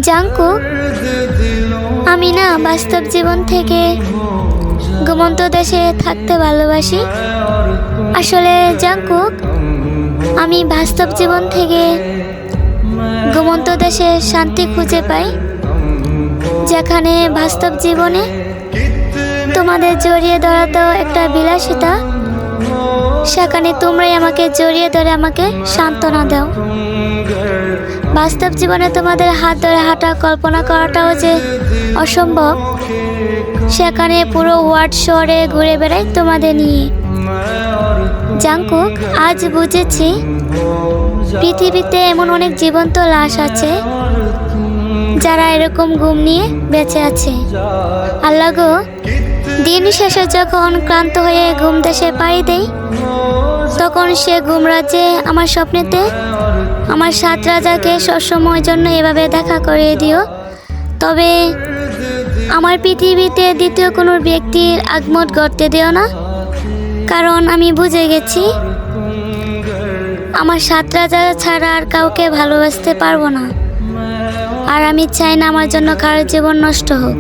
Jungkook, আমি না বাস্তব জীবন থেকে ঘুমন্ত দেশে থাকতে ভালোবাসি। আসলে জাঙ্কুক, আমি বাস্তব জীবন থেকে ঘুমন্ত দেশে শান্তি খুঁজে পাই, যেখানে বাস্তব জীবনে তোমাদের জড়িয়ে ধরা তো একটা বিলাসিতা, সেখানে তোমরাই আমাকে জড়িয়ে ধরে আমাকে সান্ত্বনা দাও। বাস্তব জীবনে তোমাদের হাত ধরে হাঁটা কল্পনা করাটাও যে অসম্ভব, সেখানে পুরো ওয়ার্ড শহরে ঘুরে বেড়াই তোমাদের নিয়ে। জাঙ্কুক, আজ বুঝেছি পৃথিবীতে এমন অনেক জীবন্ত লাশ আছে যারা এরকম ঘুম নিয়ে বেঁচে আছে। আল্লাহ গো, দিন শেষে যখন ক্লান্ত হয়ে ঘুম দেশে পাড়ি দেই, তখন সে ঘুম রাজ্যে আমার স্বপ্নেতে আমার 7 রাজাকে সবসময়ের জন্য এভাবে দেখা করিয়ে দিও। তবে আমার পৃথিবীতে দ্বিতীয় কোনো ব্যক্তির আগমন ঘটতে দিও না, কারণ আমি বুঝে গেছি আমার 7 রাজা ছাড়া আর কাউকে ভালোবাসতে পারবো না। আর আমি চাই না আমার জন্য কারোর জীবন নষ্ট হোক।